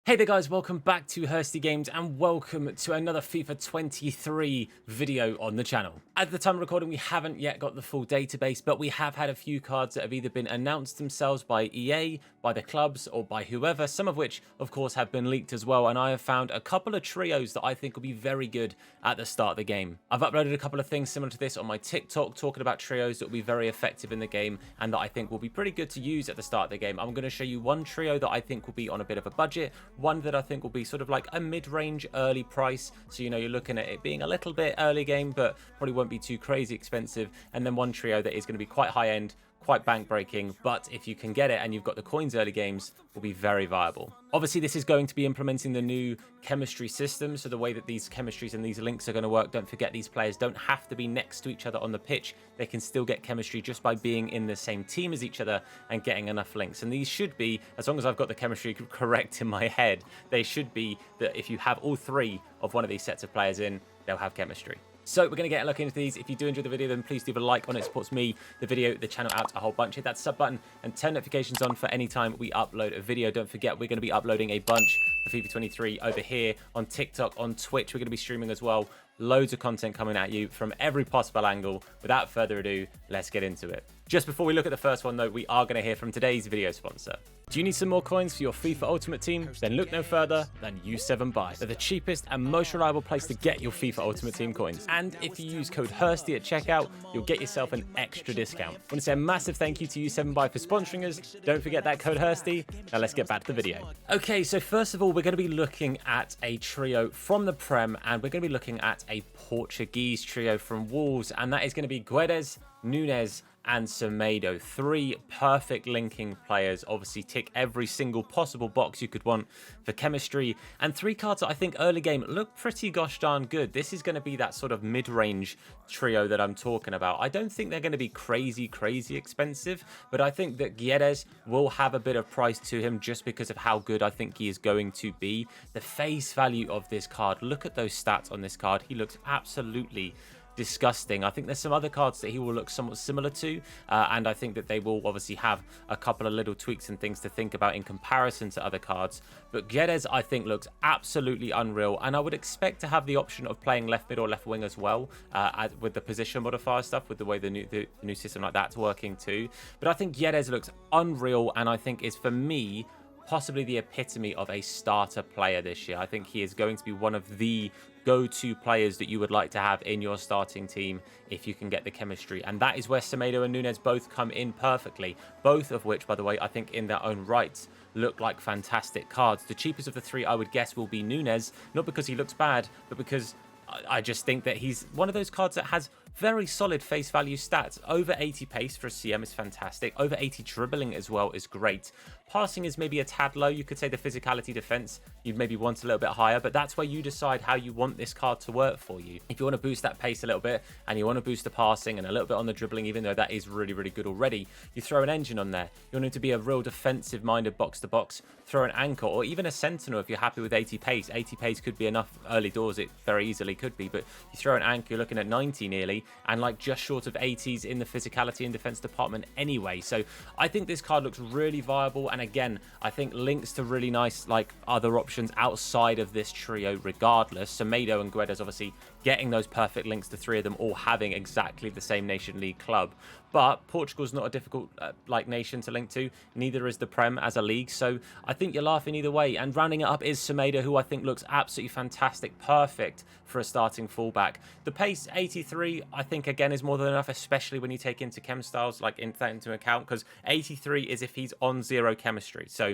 Hey there guys, welcome back to Hursty Games and welcome to another FIFA 23 video on the channel. At the time of recording, we haven't yet got the full database, but we have had a few cards that have either been announced themselves by EA, by the clubs, or by whoever, some of which, of course, have been leaked as well, and I have found a couple of trios that I think will be very good at the start of the game. I've uploaded a couple of things similar to this on my TikTok, talking about trios that will be very effective in the game and that I think will be pretty good to use at the start of the game. I'm going to show you one trio that I think will be on a bit of a budget, one that I think will be sort of like a mid-range early price, so you know you're looking at it being a little bit early game but probably won't be too crazy expensive, and then one trio that is going to be quite high end, quite bank breaking, but if you can get it and you've got the coins early games, will be very viable. Obviously this is going to be implementing the new chemistry system, so the way that these chemistries and these links are going to work, don't forget these players don't have to be next to each other on the pitch. They can still get chemistry just by being in the same team as each other and getting enough links, and these should be, as long as I've got the chemistry correct in my head, they should be that if you have all three of one of these sets of players in, they'll have chemistry. So we're going to get a look into these. If you do enjoy the video, then please leave a like on it. It supports me, the video, the channel out a whole bunch. Hit that sub button and turn notifications on for any time we upload a video. Don't forget, we're going to be uploading a bunch for FIFA 23 over here on TikTok, on Twitch. We're going to be streaming as well. Loads of content coming at you from every possible angle. Without further ado, let's get into it. Just before we look at the first one though, we are going to hear from today's video sponsor. Do you need some more coins for your FIFA Ultimate Team? Then look no further than U7Buy. They're the cheapest and most reliable place to get your FIFA Ultimate Team coins. And if you use code Hursty at checkout, you'll get yourself an extra discount. I want to say a massive thank you to U7Buy for sponsoring us. Don't forget that code Hursty. Now let's get back to the video. Okay, so first of all, we're going to be looking at a trio from the Prem, and we're going to be looking at a Portuguese trio from Wolves, and that is going to be Guedes, Nunes, and Semedo. Three perfect linking players, obviously tick every single possible box you could want for chemistry, and three cards that I think early game look pretty gosh darn good. This is going to be that sort of mid-range trio that I'm talking about. I don't think they're going to be crazy expensive, but I think that Guedes will have a bit of price to him just because of how good I think he is going to be. The face value of this card, look at those stats on this card. He looks absolutely disgusting. I think there's some other cards that he will look somewhat similar to, and I think that they will obviously have a couple of little tweaks and things to think about in comparison to other cards. But Guedes, I think, looks absolutely unreal, and I would expect to have the option of playing left mid or left wing as well, with the position modifier stuff, with the way the new system like that's working too. But I think Guedes looks unreal, and I think is, for me, possibly the epitome of a starter player this year. I think he is going to be one of the go-to players that you would like to have in your starting team if you can get the chemistry, and that is where Semedo and Nunes both come in perfectly, both of which, by the way, I think in their own rights look like fantastic cards. The cheapest of the three, I would guess, will be Nunes, not because he looks bad, but because I just think that he's one of those cards that has very solid face value stats. Over 80 pace for a CM is fantastic. Over 80 dribbling as well is great. Passing is maybe a tad low. You could say the physicality defense, you'd maybe want a little bit higher, but that's where you decide how you want this card to work for you. If you want to boost that pace a little bit and you want to boost the passing and a little bit on the dribbling, even though that is really good already, you throw an engine on there. You want him to be a real defensive minded box to box, throw an anchor or even a sentinel if you're happy with 80 pace. 80 pace could be enough early doors, it very easily could be, but you throw an anchor, you're looking at 90 nearly, and like just short of 80s in the physicality and defense department anyway. So I think this card looks really viable, and again, I think links to really nice like other options outside of this trio regardless. Semedo and Guedes obviously getting those perfect links, the three of them all having exactly the same Nation League club. But Portugal's not a difficult like nation to link to, neither is the Prem as a league, so I think you're laughing either way. And rounding it up is Semedo, who I think looks absolutely fantastic, perfect for a starting fullback. The pace 83 I think again is more than enough, especially when you take into chem styles like into account, because 83 is if he's on 0 chemistry. So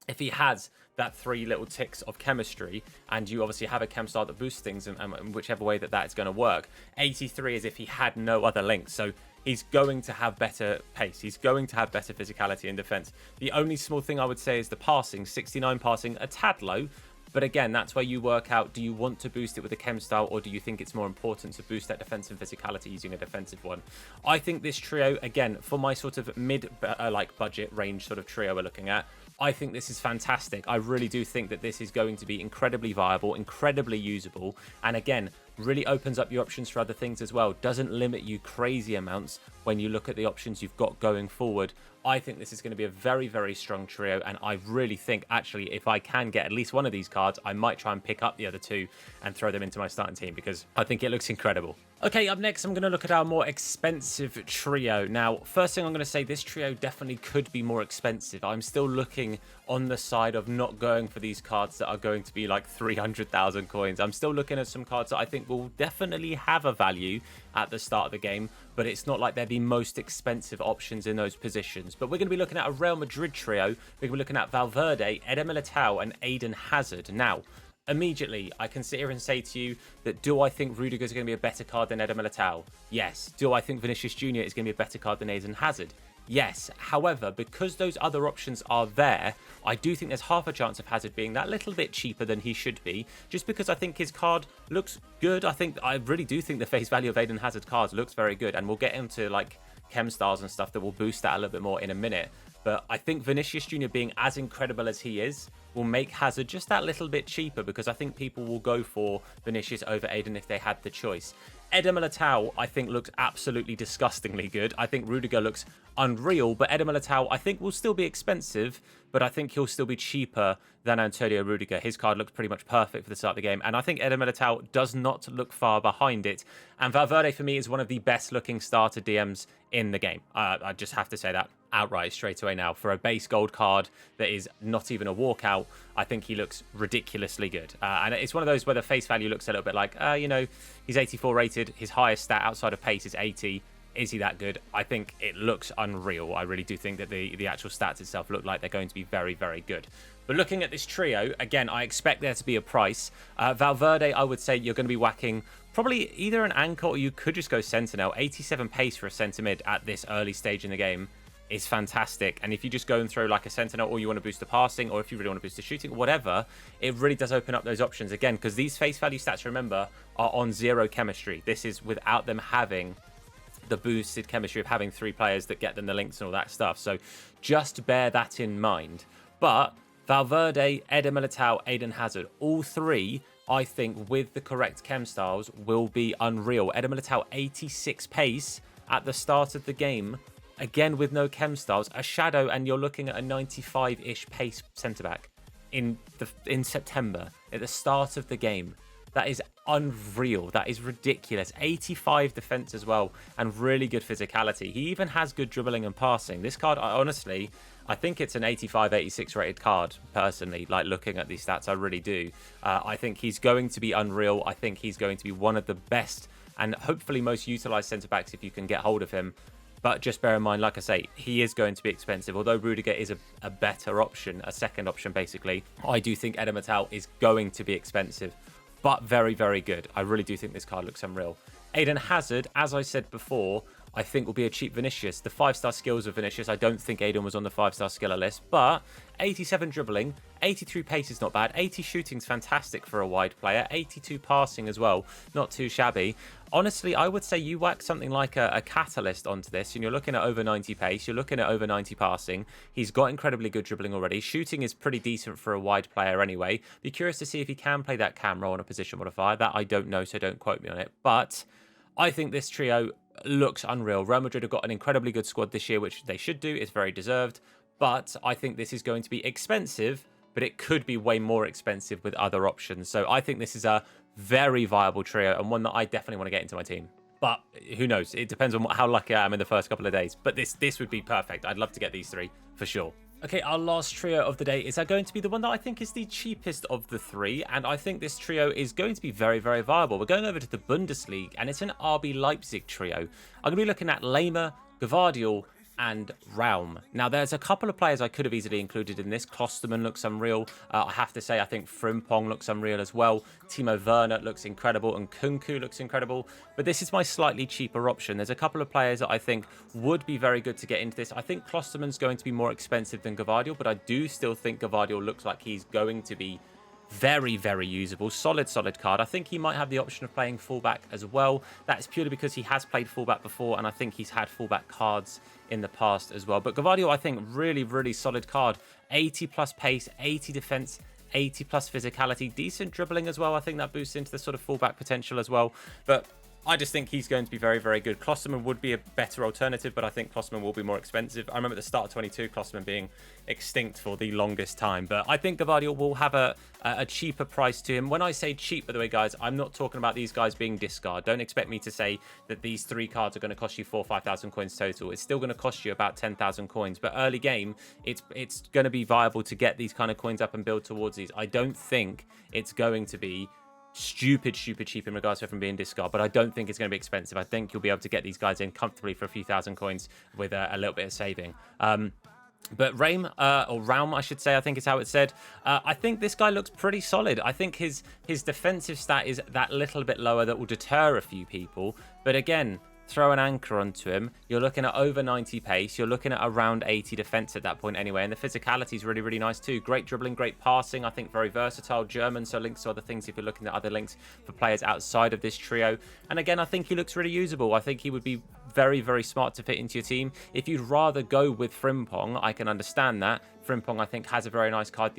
if he has that 3 little ticks of chemistry, and you obviously have a chem style that boosts things, and whichever way that is going to work, 83 is if he had no other links. So he's going to have better pace. He's going to have better physicality and defense. The only small thing I would say is the passing. 69 passing, a tad low. But again, that's where you work out, do you want to boost it with a chem style, or do you think it's more important to boost that defensive physicality using a defensive one? I think this trio, again, for my sort of mid like budget range sort of trio we're looking at, I think this is fantastic. I really do think that this is going to be incredibly viable, incredibly usable. And again, really opens up your options for other things as well. Doesn't limit you crazy amounts when you look at the options you've got going forward. I think this is going to be a very, very strong trio, and I really think, actually, if I can get at least one of these cards, I might try and pick up the other two and throw them into my starting team, because I think it looks incredible. Okay, up next, I'm going to look at our more expensive trio. Now, first thing I'm going to say, this trio definitely could be more expensive. I'm still looking on the side of not going for these cards that are going to be like 300,000 coins. I'm still looking at some cards that I think will definitely have a value at the start of the game, but it's not like they're the most expensive options in those positions. But we're going to be looking at a Real Madrid trio. We're going to be looking at Valverde, Eder Militao, and Eden Hazard. Now, immediately, I can sit here and say to you that, do I think Rudiger is going to be a better card than Eder Militao? Yes. Do I think Vinicius Jr. is going to be a better card than Eden Hazard? Yes. However, because those other options are there, I do think there's half a chance of Hazard being that little bit cheaper than he should be, just because I think his card looks good. I really do think the face value of Eden Hazard cards looks very good, and we'll get into like chem styles and stuff that will boost that a little bit more in a minute. But I think Vinicius Jr. being as incredible as he is will make Hazard just that little bit cheaper, because I think people will go for Vinicius over Eden if they had the choice. Eder Militao, I think, looks absolutely disgustingly good. I think Rudiger looks unreal, but Eder Militao, I think, will still be expensive, but I think he'll still be cheaper than Antonio Rudiger. His card looks pretty much perfect for the start of the game, and I think Eder Militao does not look far behind it. And Valverde, for me, is one of the best-looking starter DMs in the game. I just have to say that outright straight away now. For a base gold card that is not even a walkout, I think he looks ridiculously good. And it's one of those where the face value looks a little bit like, you know, he's 84 rated. His highest stat outside of pace is 80. Is he that good? I think it looks unreal. I really do think that the actual stats itself look like they're going to be very, very good. But looking at this trio, again, I expect there to be a price. Valverde, I would say you're going to be whacking probably either an anchor, or you could just go Sentinel. 87 pace for a centre mid at this early stage in the game is fantastic. And if you just go and throw like a Sentinel, or you want to boost the passing, or if you really want to boost the shooting, whatever, it really does open up those options again, because these face value stats, remember, are on 0 chemistry. This is without them having the boosted chemistry of having 3 players that get them the links and all that stuff. So just bear that in mind. But Valverde, Eder Militao, Eden Hazard, all 3, I think, with the correct chem styles, will be unreal. Eder Militao, 86 pace at the start of the game. Again, with no chem styles, a shadow, and you're looking at a 95-ish pace centre-back in September, at the start of the game. That is unreal. That is ridiculous. 85 defense as well, and really good physicality. He even has good dribbling and passing. This card, honestly, I think it's an 85, 86 rated card, personally. Like, looking at these stats, I really do. I think he's going to be unreal. I think he's going to be one of the best and hopefully most utilised centre-backs if you can get hold of him. But just bear in mind, like I say, he is going to be expensive. Although Rudiger is a better option, a second option, basically, I do think Eder Militao is going to be expensive, but very, very good. I really do think this card looks unreal. Eden Hazard, as I said before, I think will be a cheap Vinicius. The 5-star skills of Vinicius, I don't think Eden was on the 5-star skiller list, but 87 dribbling, 83 pace is not bad, 80 shooting is fantastic for a wide player, 82 passing as well, not too shabby. Honestly, I would say you whack something like a catalyst onto this, and you're looking at over 90 pace, you're looking at over 90 passing. He's got incredibly good dribbling already. Shooting is pretty decent for a wide player anyway. Be curious to see if he can play that cam role on a position modifier. That I don't know, so don't quote me on it. But I think this trio looks unreal. Real Madrid have got an incredibly good squad this year, which they should do. It's very deserved. But I think this is going to be expensive, but it could be way more expensive with other options. So I think this is a very viable trio, and one that I definitely want to get into my team. But who knows? It depends on how lucky I am in the first couple of days. But this would be perfect. I'd love to get these 3 for sure. Okay, our last trio of the day is going to be the one that I think is the cheapest of the 3, and I think this trio is going to be very, very viable. We're going over to the Bundesliga, and it's an RB Leipzig trio. I'm going to be looking at Lehmer, Gvardiol, and Raum. Now, there's a couple of players I could have easily included in this. Klosterman looks unreal. I have to say, I think Frimpong looks unreal as well. Timo Werner looks incredible, and Kunku looks incredible. But this is my slightly cheaper option. There's a couple of players that I think would be very good to get into this. I think Klosterman's going to be more expensive than Gvardiol, but I do still think Gvardiol looks like he's going to be very, very usable. Solid card. I think he might have the option of playing fullback as well. That's purely because he has played fullback before, and I think he's had fullback cards in the past as well. But Gvardiol, I think, really, really solid card. 80 plus pace, 80 defense, 80 plus physicality, decent dribbling as well. I think that boosts into the sort of fullback potential as well. But I just think he's going to be very, very good. Klosterman would be a better alternative, but I think Klosterman will be more expensive. I remember at the start of 22, Klosterman being extinct for the longest time. But I think Gavardiol will have a cheaper price to him. When I say cheap, by the way, guys, I'm not talking about these guys being discard. Don't expect me to say that these 3 cards are going to cost you 4,000 or 5,000 coins total. It's still going to cost you about 10,000 coins. But early game, it's going to be viable to get these kind of coins up and build towards these. I don't think it's going to be stupid cheap in regards to it from being discard, but I don't think it's going to be expensive. I think you'll be able to get these guys in comfortably for a few thousand coins with a little bit of saving. But Raum, or Raum, I should say, I think is how it's said. I think this guy looks pretty solid. I think his defensive stat is that little bit lower that will deter a few people. But again, throw an anchor onto him, you're looking at over 90 pace, you're looking at around 80 defense at that point anyway, and the physicality is really, really nice too. Great dribbling, great passing, I think very versatile. German, so links to other things if you're looking at other links for players outside of this trio. And again, I think he looks really usable. I think he would be very, very smart to fit into your team. If you'd rather go with Frimpong, I can understand that. Frimpong, I think, has a very nice card.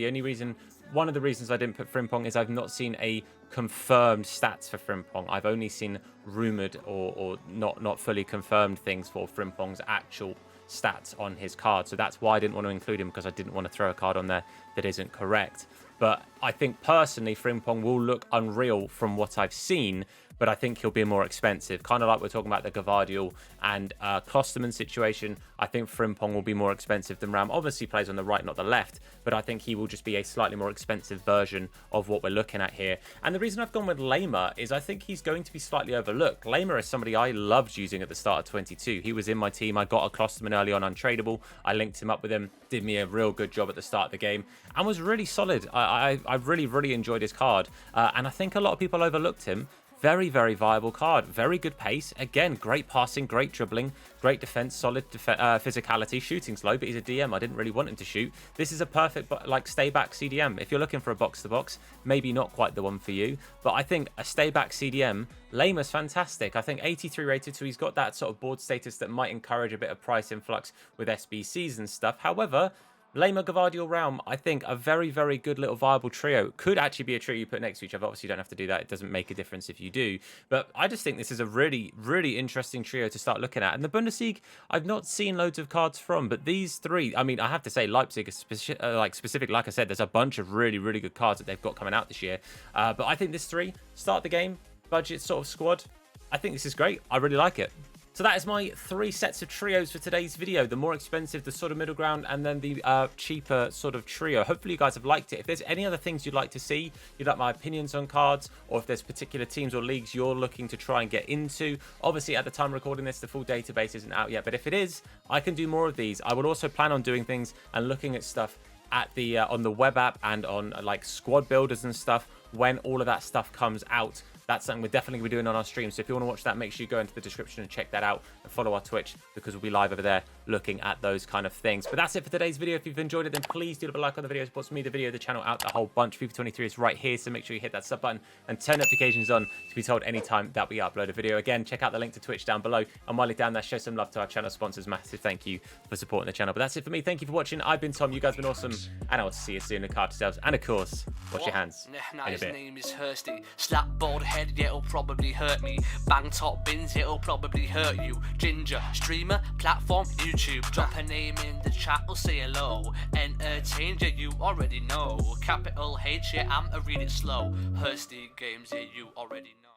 One of the reasons I didn't put Frimpong is I've not seen a confirmed stats for Frimpong. I've only seen rumoured or not fully confirmed things for Frimpong's actual stats on his card. So that's why I didn't want to include him, because I didn't want to throw a card on there that isn't correct. But I think personally Frimpong will look unreal from what I've seen, but I think he'll be more expensive. Kind of like we're talking about the Gavardiol and Klosterman situation. I think Frimpong will be more expensive than Raum. Obviously plays on the right, not the left, but I think he will just be a slightly more expensive version of what we're looking at here. And the reason I've gone with Lamer is I think he's going to be slightly overlooked. Lamer is somebody I loved using at the start of 22. He was in my team. I got a Klosterman early on untradeable. I linked him up with him, did me a real good job at the start of the game, and was really solid. I really, really enjoyed his card. And I think a lot of people overlooked him. Very, very viable card. Very good pace. Again, great passing, great dribbling, great defense, solid physicality. Shooting's low, but he's a DM. I didn't really want him to shoot. This is a perfect, like, stay back CDM. If you're looking for a box-to-box, maybe not quite the one for you. But I think a stay back CDM, Lamer's fantastic. I think 83 rated, so he's got that sort of board status that might encourage a bit of price influx with SBCs and stuff. However, Lamer, Gavardiol, Raum, I think a very, very good little viable trio. Could actually be a trio you put next to each other. Obviously, you don't have to do that. It doesn't make a difference if you do. But I just think this is a really, really interesting trio to start looking at. And the Bundesliga, I've not seen loads of cards from, but these 3, I mean, I have to say Leipzig is specific. Like I said, there's a bunch of really, really good cards that they've got coming out this year. But I think this 3, start the game, budget sort of squad, I think this is great. I really like it. So that is my 3 sets of trios for today's video. The more expensive, the sort of middle ground, and then the cheaper sort of trio. Hopefully you guys have liked it. If there's any other things you'd like to see, you'd like my opinions on cards, or if there's particular teams or leagues you're looking to try and get into, obviously at the time of recording this, the full database isn't out yet. But if it is, I can do more of these. I will also plan on doing things and looking at stuff at the on the web app and on like squad builders and stuff when all of that stuff comes out. That's something we're definitely going to be doing on our stream. So if you want to watch that, make sure you go into the description and check that out and follow our Twitch, because we'll be live over there looking at those kind of things. But that's it for today's video. If you've enjoyed it, then please do leave a like on the video. It supports me, the video, the channel out a whole bunch. FIFA 23 is right here, so make sure you hit that sub button and turn notifications on to be told anytime that we upload a video. Again, check out the link to Twitch down below. And while you're down there, show some love to our channel sponsors. Massive thank you for supporting the channel. But that's it for me. Thank you for watching. I've been Tom. You guys have been awesome. And I will see you soon. Look after yourselves. And of course, wash your hands. Nah, his name is Hursty. Slap bald head, yeah, it'll probably hurt me. Bang top bins, it'll probably hurt you. Ginger, streamer, platform, YouTube. Drop a name in the chat, or say hello. Entertain, yeah, you already know. Capital H, yeah, I'm a read it slow. Hursty games, yeah, you already know.